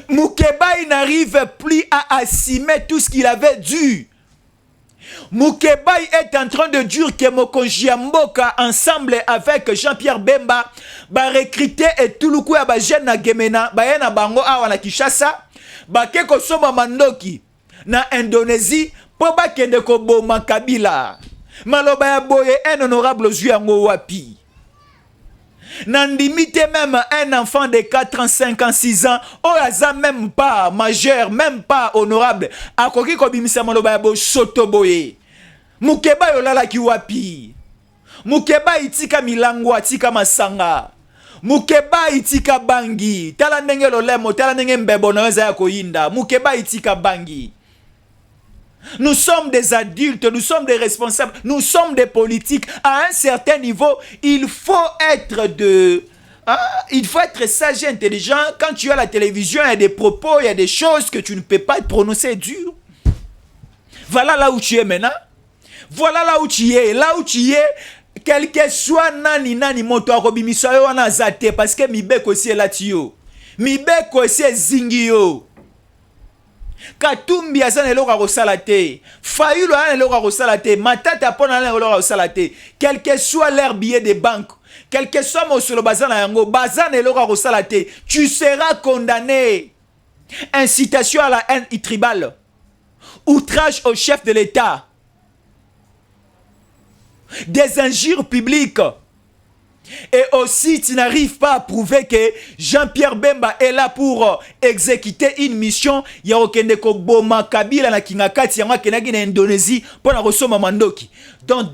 Mukebai n'arrive plus à assumer tout ce qu'il avait dû. Mukebai est en train de dire que Mokonji Mboka ensemble avec Jean-Pierre Bemba va recruter et tout le coup ya ba jeune na Gemena ba yana bango awa na Kinshasa ba ke ko soma mandoki na Indonésie pour ba kende ko boma Kabila maloba ya boye un honorable juango wapi n'andimite même un enfant de 4 ans 5 ans 6 ans oh aza même pas majeur même pas honorable akoki ko bimisa maloba ya bo soto boye Mukebai olala ki wapi Mukebai itika milango atika masanga Mukebai itika bangi tala ndenge lolemo tala ndenge mbebo na weza ya koyinda Mukebai itika bangi. Nous sommes des adultes, nous sommes des responsables, nous sommes des politiques. À un certain niveau, il faut être Ah, il faut être sage et intelligent. Quand tu es à la télévision, il y a des propos, il y a des choses que tu ne peux pas te prononcer dur. Voilà là où tu es maintenant. Voilà là où tu es. Là où tu es, quel que soit nani moto akobimisa yo wana zate parce que mibeko si elatio. Mibeko si zingio. Katumbi azana eloko akosala te. Fayulu ana eloko akosala te. Matata pona ana eloko akosala te. Quel que soit leur billet de banque, quel que soit mosolo bazana yango, bazana eloko akosala te. Tu seras condamné. Incitation à la haine tribale. Outrage au chef de l'État. Des injures publiques. Et aussi, tu n'arrives pas à prouver que Jean-Pierre Bemba est là pour exécuter une mission. Il y a aucun Boma Kabila na Kingakati, yama kenagi na Indonésie pour la ressource Mandoki. Donc,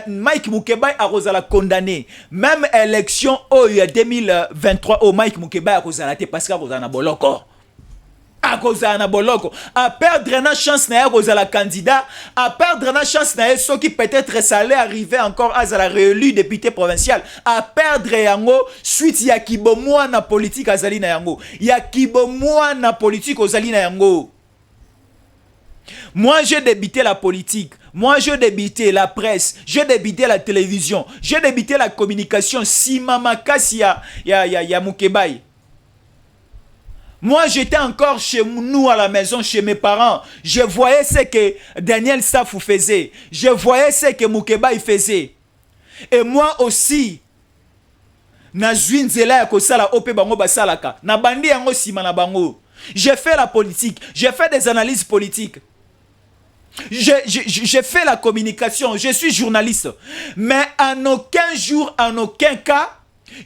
Mike Mukebai a la condamné. Même élection, il y a 2023, Mike Mukebai a la parce qu'il a boloko. A cause na boloko, à perdre na chance na cause la candidat, à perdre na chance na ceux qui peut-être ça allait arriver encore à la réélu député provincial, à perdre yango suite ya kibomwa na politique azali na yango, ya kibomwa na politique ozali na yango. Moi j'ai débuté la politique, moi j'ai débuté la presse, j'ai débuté la télévision, j'ai débuté la communication si mama kasi ya Mukebai. Moi, j'étais encore chez nous à la maison, chez mes parents. Je voyais ce que Daniel Safou faisait. Je voyais ce que Mukebai faisait. Et moi aussi, na zela ya kosala ope bango basalaka. Na bandi yango sima na bango. J'ai fait la politique. J'ai fait des analyses politiques. J'ai fait la communication. Je suis journaliste. Mais en aucun jour, en aucun cas,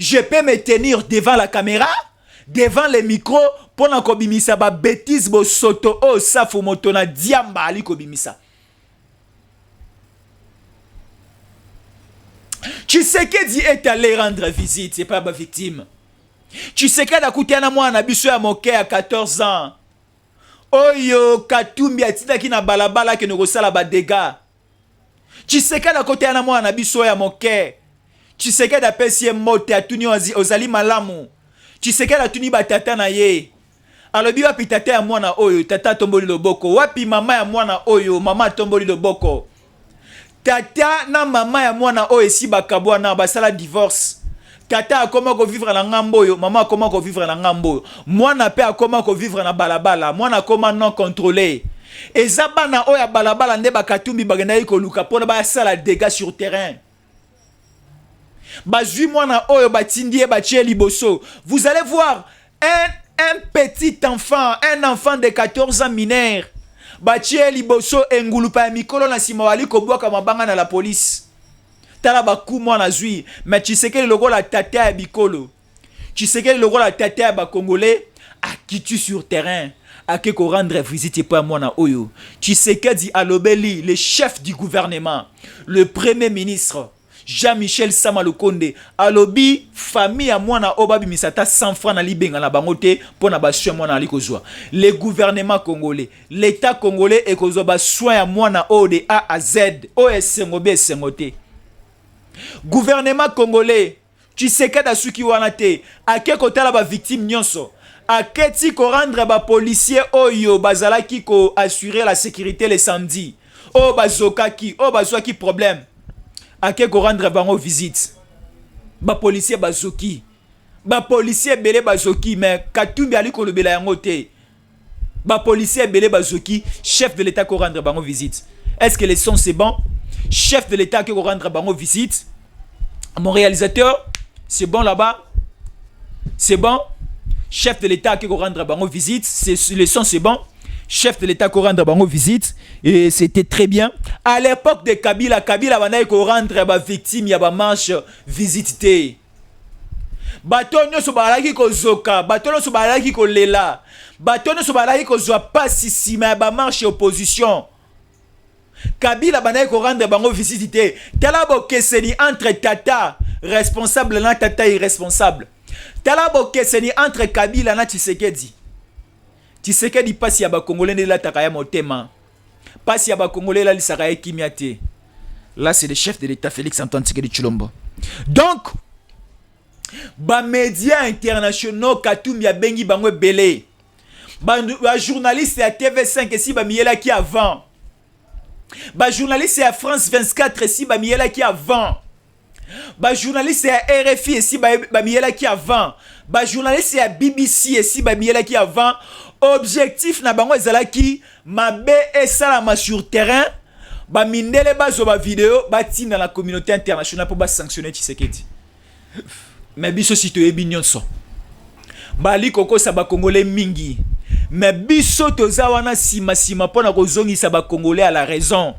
je peux me tenir devant la caméra, devant les micros, pour na kobimisa ba bêtise bo soto o safu moto na diamba ali kobimisa. Tu sais que dit est allé rendre visite, c'est pas ma victime. Tu sais que dakutiana moi na biso ya moke à 14 ans. Oyo Katumbi atina ki na balabala ke no kosala ba dégâts. Tu sais que dakutiana moi na biso ya moke. Tu sais que dapesi mote atuni ozali malamu. Tu sais que atuni batata na ye. Alobi wapi tata ya mwana oyo, tata tomboli loboko. Wapi mama ya mwana oyo, mama tomboli loboko. Tata na mama ya mwana oyo si bakabwa na basala divorce. Tata akoma ko vivre na ngambo oyo, mama akoma ko vivre na ngambo oyo. Mwana pe akoma ko vivre na balabala, mwana akoma non contrôlé. Ezaba na oyo balabala nde bakatumbi bagenda ko luka pona ba sala dégâts sur terrain. Bazui mwana oyo batindie batie liboso. Vous allez voir un petit enfant, un enfant de 14 ans mineur, batie liboso engulupa mikolo na sima wali kobwaka mabanga na la police. Tala baku mwana zui, mais tu sais que le logo la tata ya bikolo. Tu sais que le logo la tata ya ba congolais a quitté sur terrain. A que rendre visite pour mwana oyo. Tu sais que dit Alobeli, le chef du gouvernement, le premier ministre Jean-Michel Samalukonde alobi famille à mwana obabi misata 100 francs na libenga na bangote pour na baswe mwana ali kozwa. Le gouvernement congolais, l'état congolais et kozwa baswa ya mwana o de A à Z o esengobe sengote. Gouvernement congolais, tu sais que dasuki wana te ake kotala ba victime nyonso. Aketi ko rendre ba policier oyo bazalaki ko assurer la sécurité les samedis. O bazokaki, o bazwaki problème. Ake ko rendre bango visite. Ba policier bazoki. Ba policier belé bazoki mais Katumbi ali ko lobela yango te. Ba policier belé bazoki, chef de l'état ko rendre bango visite. Est-ce que les sons c'est bon? Chef de l'état ko rendre bango visite. Mon réalisateur, c'est bon là-bas? C'est bon? Chef de l'état ko rendre bango visite, les sons c'est bon? Chef de l'état ko rendre bango visite et c'était très bien. À l'époque de Kabila bana ko rendre ba victime ya ba marche visite te. Batonyo so balaki ko zoka, batonyo so balaki ko lela. Batonyo so balaki ko zo pas sima ba marche opposition. Kabila bana ko rendre bango visite te. Tala bo keseni entre tata responsable na tata irresponsable. Tala bo keseni entre Kabila na Tshisekedi. Tshisekedi pasi ya ba Congolais de la takaya motema. Pasi ya ba Congolais la lisaka ekimiate. Là c'est le chef de l'état Félix Antoine Tshisekedi Tshilombo. Donc Ba médias internationaux Katumbi a bengi bango belé. Ba journaliste à TV5 si ba miela qui avant. Ba journaliste à France 24 si ba miela qui avant. Ba journaliste à RFI si ba miela qui avant. Ba journaliste à BBC si ba miela qui avant. Objectif na bango ezalaki mabe esalama sur terrain. Ba mindele bazo ba vidéo ba tin dans la communauté internationale pour ba sanctionner Tshisekedi. Mais biso si to yebi nyonso. Bali koko sa ba congolais mingi. Mais biso toza wana sima pona ko zongisa ba congolais à la raison.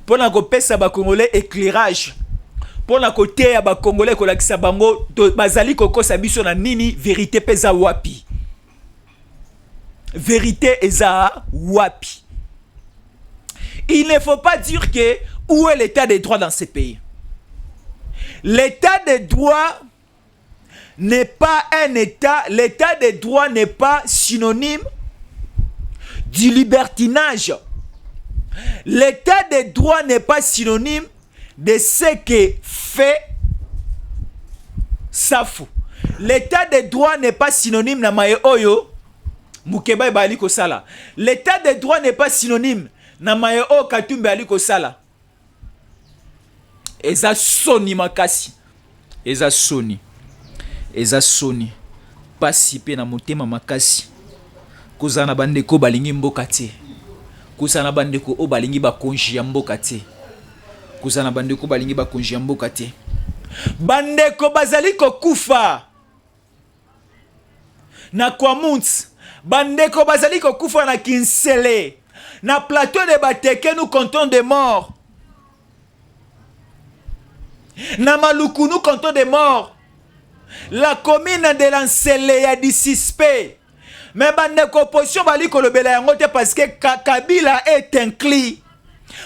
Pona ko pesa ba congolais éclairage. Pona ko teya ba congolais ko lakisa bango to bazali koko sa biso na nini vérité pesa wapi. Vérité eza wapi. Il ne faut pas dire que où est l'état des droits dans ce pays. L'état des droits n'est pas un état, l'état des droits n'est pas synonyme du libertinage. L'état des droits n'est pas synonyme de ce que fait Safou. L'état des droits n'est pas synonyme na maye oyo Mukeba bali ko sala. L'état des droits n'est pas synonyme na maye o Katumbi ali ko sala. Eza soni makasi. Eza soni. Eza soni. Pasi pe na motema makasi. Kozana bandeko balingi mboka te. Kozana bandeko o balingi ba konji ya mboka te. Kozana bandeko balingi ba konji ya mboka te. Bandeko bazali ko kufa. Na Kwamuntz. Bandeko bazali ko kufa na Kinsele. Na plateau de Bateke nous comptons des morts. Na Maluku nous comptons des morts. La commune de Lansele y a des suspects. Mais bandeko opposition bali ko lobela yango te parce que Kabila est inclus.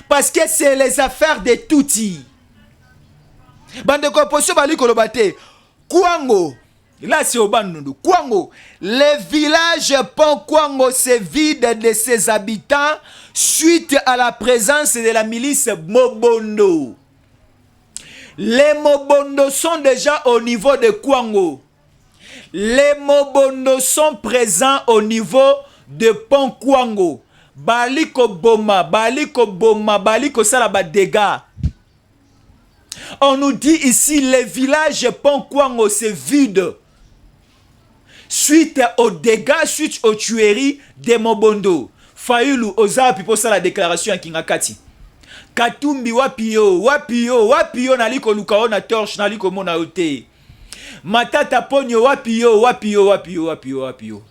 Parce que c'est les affaires de Touti. Bandeko opposition bali ko lobate. Kwango. Là c'est au Bandundu. Kwango. Le village Pont Kwango se vide de ses habitants suite à la présence de la milice Mobondo. Les Mobondo sont déjà au niveau de Kwango. Les Mobondo sont présents au niveau de Pont Kwango. Baliko Boma, Baliko Boma, Baliko Salaba dégâts. On nous dit ici, les villages Pont Kwango se vident. Suite aux dégâts, suite aux tueries des Mobondo. Fayulu oza pipo sa la déclaration à Kingakati. Katumbi wapio, wapio, wapio naliko lukao na torche naliko mona ote. Matata ponyo wapio, wapio, wapio, wapio, wapio.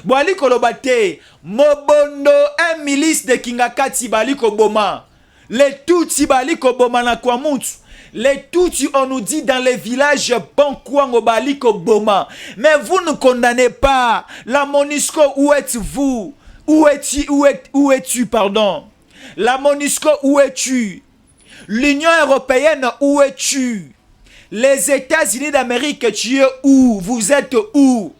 Baliko lobate, Mobondo, un milice de Kingakati baliko boma. Les Tutsi baliko boma na Kwamuntz. Les Tutsi, on nous dit dans les villages Pankwango baliko boma. Mais vous ne condamnez pas. La MONUSCO, où êtes-vous? Où es-tu, pardon? La MONUSCO, où es-tu? L'Union européenne, où es-tu? Les États-Unis d'Amérique, tu es où? Vous êtes où?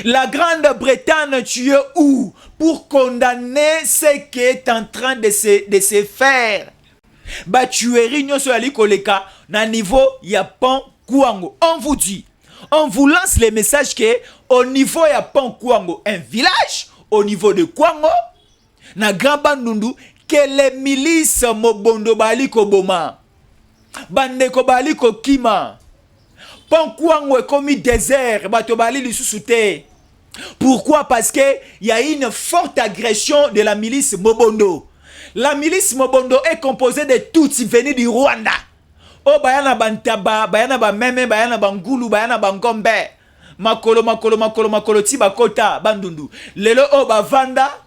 La Grande-Bretagne, tu es où? Pour condamner ce qui est en train de se faire. Bah, tu es réunion sur la koleka na niveau ya Pont Kwango. On vous dit, on vous lance les messages que au niveau ya Pont Kwango, un village, au niveau de Kwango, na Grand Bandundu, que les milices Mobondo baliko boma, bandeko baliko kima, Pont Kwango est comme désert, bato bali lisusuté. Pourquoi? Parce que il y a une forte agression de la milice Mobondo. La milice Mobondo est composée de Tutsi venus du Rwanda. Oh, bayana bantaba, bayana bameme, bayana bangulu, bayana bangombe. Makolo, ti bakota, bandundu. Lelo oh, bavanda,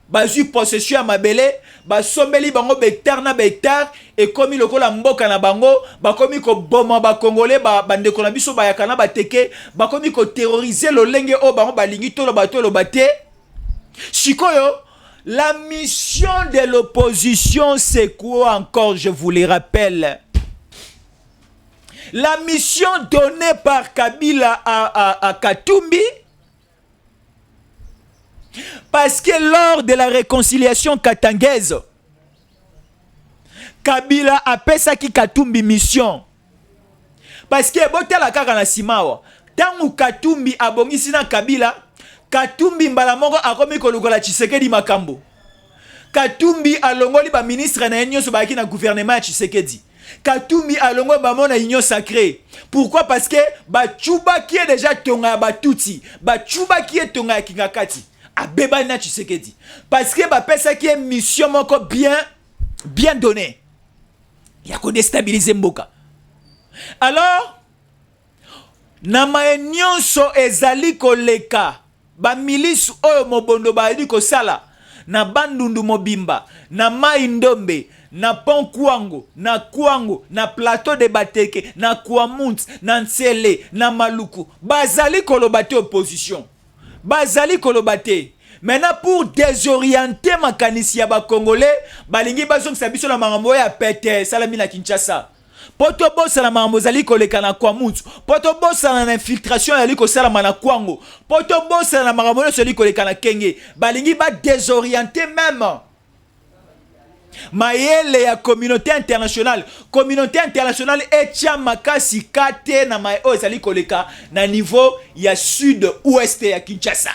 bazu possession à mabele, basombeli bango bektar na bektar, et comme il la mboka na bango, bakomi ko boma ba congolais, bandeko na biso bayakana bateke, bakomi ko terroriser lo lenge oh, bango balingi to lo bato lo bate. Shikoyo, la mission de l'opposition, c'est quoi encore, je vous le rappelle? La mission donnée par Kabila à Katumbi, parce que lors de la réconciliation katangaise, Kabila a fait ça qui Katumbi mission. parce que botala kaka na simawa tangu Katumbi abongisi na Kabila, Katumbi mbala moko akomi kolukola Tshisekedi makambo. Katumbi alongoli ba ministre na nyonso ba ki na gouvernement ya Tshisekedi. Katumbi alongoli ba mona union sacrée. Pourquoi? Parce que ba chuba qui est déjà tonga ba tuti, ba chuba qui est tonga kingakati abeba na Tshisekedi. Parce que ba pesa qui est mission moko bien donnée. Il y a ko déstabiliser mboka. Alors na nyonso ezali koleka ba milice oyo mobondo ba di ko sala na bandundu mobimba na mai ndombe na pont Kwango na plateau de Bateke na Kwamunt na Ntsele na Maluku bazali kolobate opposition bazali kolobate. Maintenant pour désorienter makanisi ya ba congolais balingi bazongisa biso na makambo ya pete salami na Kinshasa. Poto bossa na mamozali koleka na Kwamutu. Poto bossa na infiltration yali ko sala na Kwango. Poto bossa na makambo soli koleka na Kenge. Balingi ba désorienter même. Mayele ya communauté internationale. Communauté internationale etia makasi kate na mayo ezali koleka na niveau ya sud-ouest ya Kinshasa.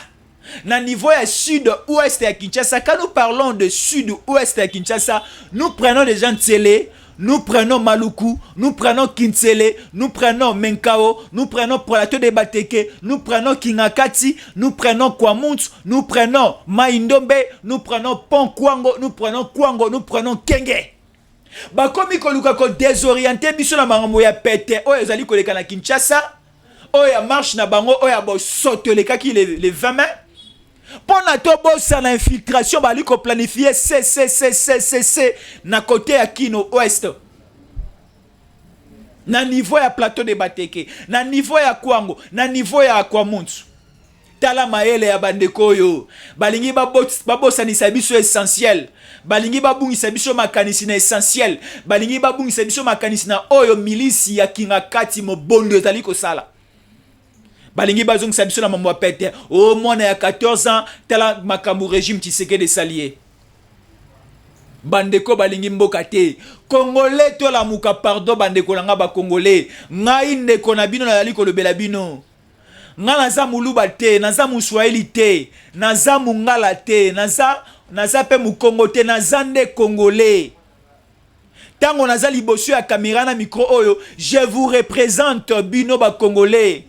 Na niveau ya sud-ouest ya Kinshasa, quand nous parlons de sud-ouest ya Kinshasa, nous prenons des gens de Tsele, nous prenons Maluku, nous prenons Kintsele, nous prenons Menkao, nous prenons Plateau de Bateke, nous prenons Kingakati, nous prenons Kwamunt, nous prenons Maindombe, nous prenons Pont Kwango, nous prenons Kwango, nous prenons Kenge. Bakomi koluka ko désorienté biso na makambo ya pete oyo ezali koleka na Kinshasa, oyo ya marche na bango oyo ya bo soto lekaki les 20 mai. Pona to bossa na infiltration bali ko planifier C na côté ya Kino Ouest. Na niveau ya plateau de Bateke, na niveau ya Kwango, na niveau ya Kwamuntu. Tala maele ya bandeko yo. Balingi babossa ni sabiso essentiel. Balingi babungisa biso makanisi na essentiel. Balingi babungisa biso makanisi na oyo milisi ya Kingakati mobondo ezali ko sala. Balingi bazong sabiso na mambo pete o mwana ya 14 ans tala makambu régime Tshisekedi salier bandeko balingi mboka te congolais to la muka pardon bandeko nanga ba congolais ngai ndeko na bino na yali kolobela bino nga naza muluba te naza muswahili te naza mungala te naza pe mukongo te naza nde congolais. Tango naza liboso ya caméra na micro oyo je vous représente bino ba congolais.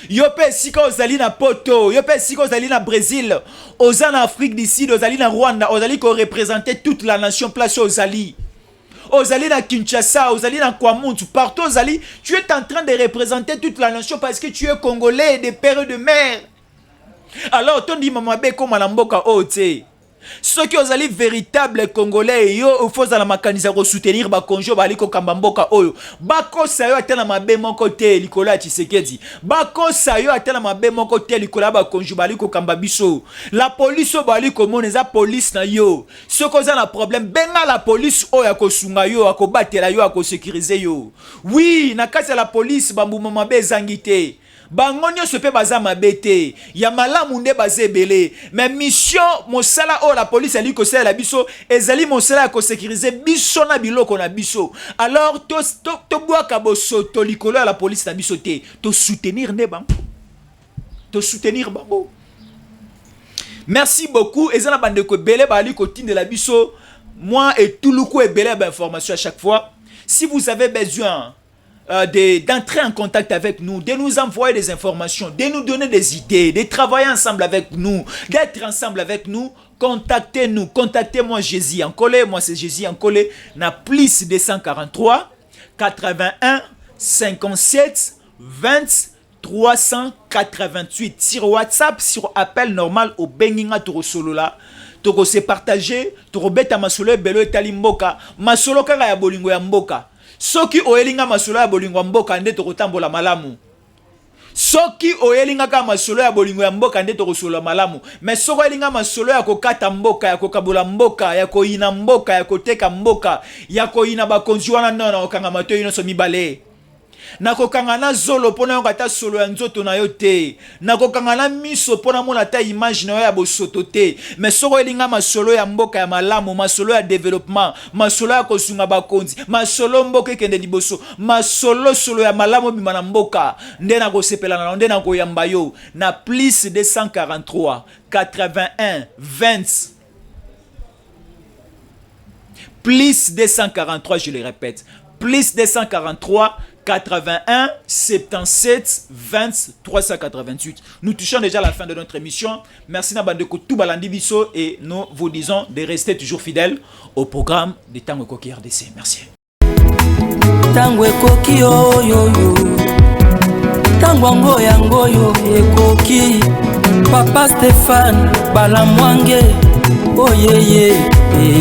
Yo pe sika ozali na Poto, yo pe sika ozali na Brésil, ozali na Afrique du Sud, ozali na Rwanda, ozali ko représenter toute la nation place ozali. Ozali na Kinshasa, ozali na Kwamuntu, partout ozali, tu es en train de représenter toute la nation parce que tu es congolais de père et de mère. Alors ton dit maman be comme na mboka ote. Ceux qui ozali véritable congolais yo faut za la makanisa ko soutenir ba konjo bali ko kamba mboka oyo bako sayo atela mabe moko te likola Tshisekedi bako sayo atela mabe moko te likola ba konjo bali ko kamba biso la police bali ko moneza police na yo ceux qui ont un problème benga la police oyo ko sunga yo ko batela yo ko sécuriser yo oui na kasa la police bambuma mabe zangite bangonyo se pe baza mabete ya malamu nde bazebele mais mission mosala o la police ali ko sala biso ezali mosala ko sécuriser biso na biloko na biso alors to boaka boso to likolo ya la police na biso te to soutenir ne bango to soutenir bango. Merci beaucoup ezana bande ko belé bali ko tinde la biso moi et tout le coup est belé information à chaque fois. Si vous avez besoin d'entrer en contact avec nous, de nous envoyer des informations, de nous donner des idées, de travailler ensemble avec nous, d'être ensemble avec nous, contactez-nous, contactez-moi Jésus Ankole, moi c'est Jésus Ankole, na plus 243 81 57 20 388 sur WhatsApp, sur appel normal au Benginga Toro Solola. Toko se partager, toko beta masolo belo etali mboka, masolo kaka ya bolingo ya mboka. Soki oyelinga masolo ya bolingo ya mboka nde tokotambola malamu. Soki oyelinga ka masolo ya bolingo ya mboka nde tokosolola malamu. Mais soko oyelinga masolo ya kokata mboka, ya kokabola mboka, ya koyina mboka, ya koteka mboka, ya koyina bakonzi wana nona okanga mato yino so mibale. nakokanga na zolo pona yoka ta solo ya nzoto na yo te, nakokanga na miso pona mona ta image na yo ya bosoto te. Mais soko elinga masolo ya mboka ya malamu, masolo ya développement, masolo ya kosunga bakonzi, masolo mboka ekende liboso, masolo solo ya malamu bima na mboka, nde na kosepela na nde na koyamba yo na plus 243 81 20 plus 243, je le répète, plus 243 81 77 20 388. Nous touchons déjà la fin de notre émission. Merci Nabandeko Toubalandi Biso et nous vous disons de rester toujours fidèles au programme de Tango Koki RDC. Merci. Tango Koki yo yo yo. Tango yango yo Koki. Papa Stéphane Balamwange. Oh yeah yeah.